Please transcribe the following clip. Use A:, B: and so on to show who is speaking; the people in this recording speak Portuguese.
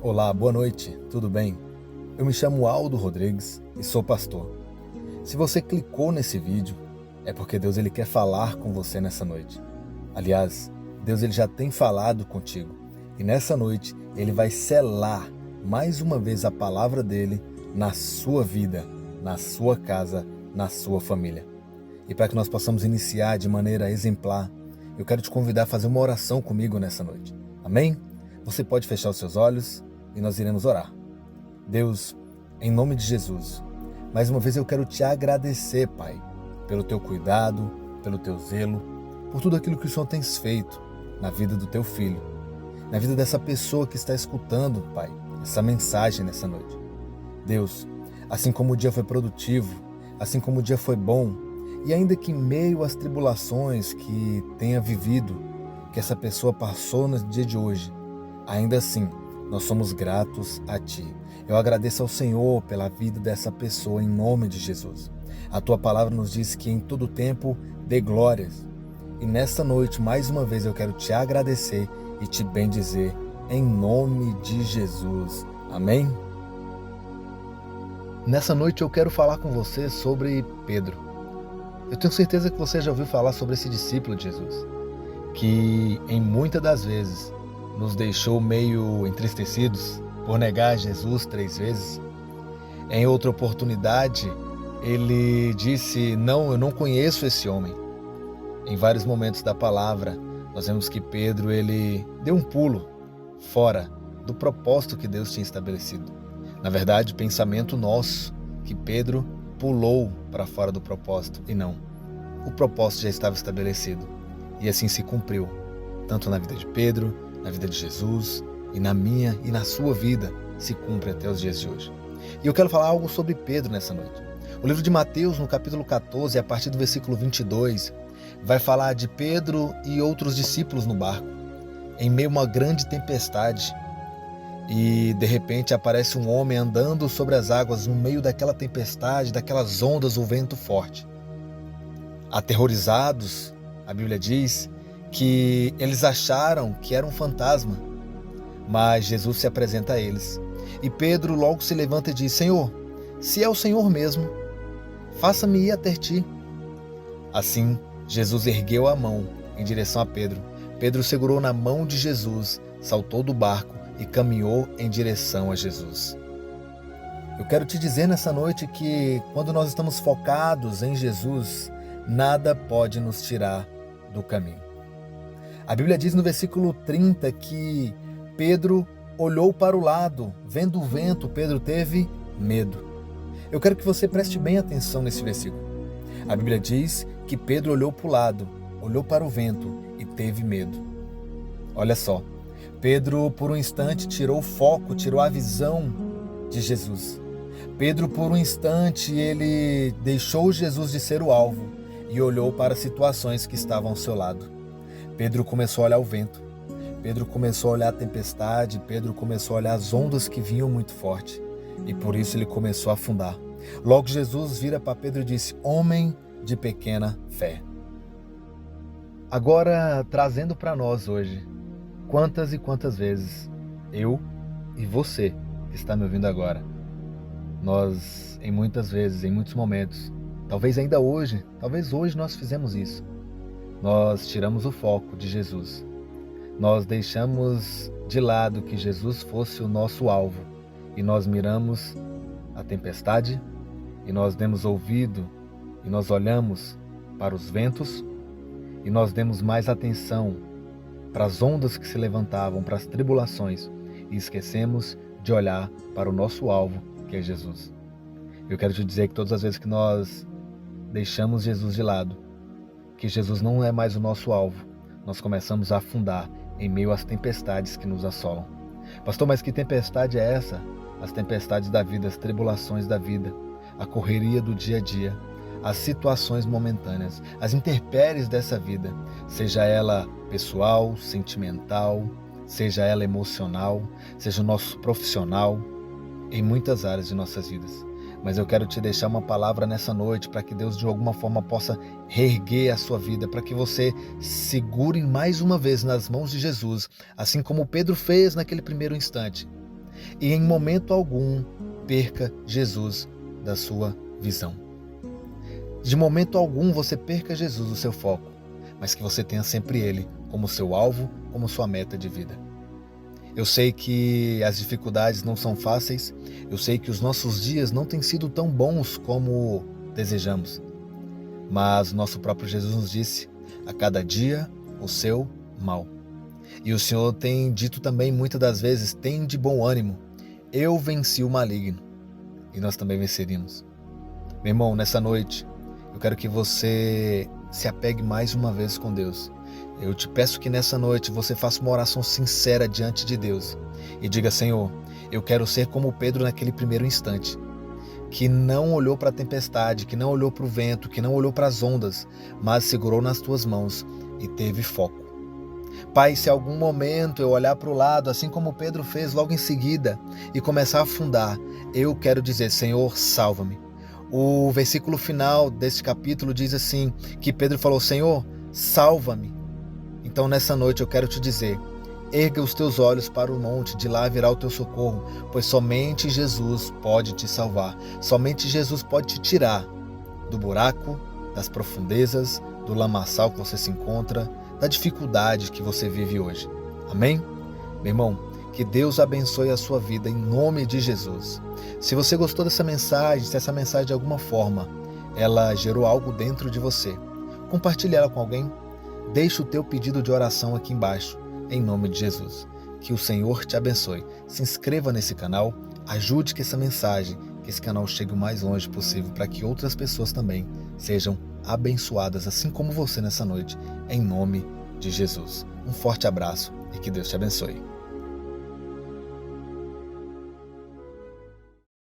A: Olá, boa noite, tudo bem? Eu me chamo Aldo Rodrigues e sou pastor. Se você clicou nesse vídeo, é porque Deus ele quer falar com você nessa noite. Aliás, Deus ele já tem falado contigo e nessa noite ele vai selar mais uma vez a palavra dele na sua vida, na sua casa, na sua família. E para que nós possamos iniciar de maneira exemplar, eu quero te convidar a fazer uma oração comigo nessa noite. Amém? Você pode fechar os seus olhos e nós iremos orar. Deus, em nome de Jesus, mais uma vez eu quero te agradecer, Pai, pelo teu cuidado, pelo teu zelo, por tudo aquilo que o Senhor tem feito na vida do teu filho, na vida dessa pessoa que está escutando, Pai, essa mensagem nessa noite. Deus, assim como o dia foi produtivo, assim como o dia foi bom, e ainda que em meio às tribulações que tenha vivido, que essa pessoa passou no dia de hoje, ainda assim, nós somos gratos a Ti. Eu agradeço ao Senhor pela vida dessa pessoa em nome de Jesus. A Tua palavra nos diz que em todo tempo dê glórias. E nesta noite, mais uma vez, eu quero Te agradecer e Te bendizer em nome de Jesus. Amém? Nessa noite eu quero falar com você sobre Pedro. Eu tenho certeza que você já ouviu falar sobre esse discípulo de Jesus, que em muitas das vezes nos deixou meio entristecidos por negar Jesus 3 vezes. Em outra oportunidade, ele disse, não, eu não conheço esse homem. Em vários momentos da palavra, nós vemos que Pedro ele deu um pulo fora do propósito que Deus tinha estabelecido. Na verdade, pensamento nosso, que Pedro pulou para fora do propósito, e não. O propósito já estava estabelecido, e assim se cumpriu, tanto na vida de Pedro, na vida de Jesus, e na minha e na sua vida se cumpre até os dias de hoje. E eu quero falar algo sobre Pedro nessa noite. O livro de Mateus, no capítulo 14, a partir do versículo 22, vai falar de Pedro e outros discípulos no barco, em meio a uma grande tempestade. E de repente aparece um homem andando sobre as águas no meio daquela tempestade, daquelas ondas, o vento forte. Aterrorizados, a Bíblia diz que eles acharam que era um fantasma, mas Jesus se apresenta a eles. E Pedro logo se levanta e diz, Senhor, se é o Senhor mesmo, faça-me ir até ti. Assim, Jesus ergueu a mão em direção a Pedro. Pedro segurou na mão de Jesus, saltou do barco e caminhou em direção a Jesus. Eu quero te dizer nessa noite que quando nós estamos focados em Jesus, nada pode nos tirar do caminho. A Bíblia diz no versículo 30 que Pedro olhou para o lado, vendo o vento, Pedro teve medo. Eu quero que você preste bem atenção nesse versículo. A Bíblia diz que Pedro olhou para o lado, olhou para o vento e teve medo. Olha só, Pedro por um instante tirou o foco, tirou a visão de Jesus. Pedro por um instante ele deixou Jesus de ser o alvo e olhou para as situações que estavam ao seu lado. Pedro começou a olhar o vento, Pedro começou a olhar a tempestade, Pedro começou a olhar as ondas que vinham muito forte e por isso ele começou a afundar. Logo Jesus vira para Pedro e disse, homem de pequena fé. Agora trazendo para nós hoje, quantas e quantas vezes eu e você que está me ouvindo agora, nós em muitas vezes, em muitos momentos, talvez ainda hoje, talvez hoje nós fizemos isso. Nós tiramos o foco de Jesus. Nós deixamos de lado que Jesus fosse o nosso alvo e nós miramos a tempestade e nós demos ouvido e nós olhamos para os ventos e nós demos mais atenção para as ondas que se levantavam, para as tribulações e esquecemos de olhar para o nosso alvo, que é Jesus. Eu quero te dizer que todas as vezes que nós deixamos Jesus de lado, que Jesus não é mais o nosso alvo, nós começamos a afundar em meio às tempestades que nos assolam. Pastor, mas que tempestade é essa? As tempestades da vida, as tribulações da vida, a correria do dia a dia, as situações momentâneas, as intempéries dessa vida, seja ela pessoal, sentimental, seja ela emocional, seja o nosso profissional, em muitas áreas de nossas vidas. Mas eu quero te deixar uma palavra nessa noite para que Deus de alguma forma possa reerguer a sua vida, para que você segure mais uma vez nas mãos de Jesus, assim como Pedro fez naquele primeiro instante. e em momento algum perca Jesus da sua visão. De momento algum você perca Jesus do seu foco, mas que você tenha sempre Ele como seu alvo, como sua meta de vida. Eu sei que as dificuldades não são fáceis, eu sei que os nossos dias não têm sido tão bons como desejamos, mas o nosso próprio Jesus nos disse: a cada dia o seu mal. E o Senhor tem dito também muitas das vezes: tem de bom ânimo, eu venci o maligno, e nós também venceríamos. Meu irmão, nessa noite, eu quero que você se apegue mais uma vez com Deus. Eu te peço que nessa noite você faça uma oração sincera diante de Deus e diga: Senhor, eu quero ser como Pedro naquele primeiro instante, que não olhou para a tempestade, que não olhou para o vento, que não olhou para as ondas, mas segurou nas tuas mãos e teve foco. Pai, se algum momento eu olhar para o lado, assim como Pedro fez logo em seguida, e começar a afundar, eu quero dizer: Senhor, salva-me. O versículo final deste capítulo diz assim, que Pedro falou: Senhor, salva-me. Então nessa noite eu quero te dizer: erga os teus olhos para o monte, de lá virá o teu socorro, pois somente Jesus pode te salvar, somente Jesus pode te tirar do buraco, das profundezas, do lamaçal que você se encontra, da dificuldade que você vive hoje. Amém? Meu irmão, que Deus abençoe a sua vida em nome de Jesus. Se você gostou dessa mensagem, se essa mensagem de alguma forma ela gerou algo dentro de você, compartilhe ela com alguém. Deixe o teu pedido de oração aqui embaixo, em nome de Jesus. Que o Senhor te abençoe. Se inscreva nesse canal, ajude que essa mensagem, que esse canal chegue o mais longe possível, para que outras pessoas também sejam abençoadas, assim como você nessa noite, em nome de Jesus. Um forte abraço e que Deus te abençoe.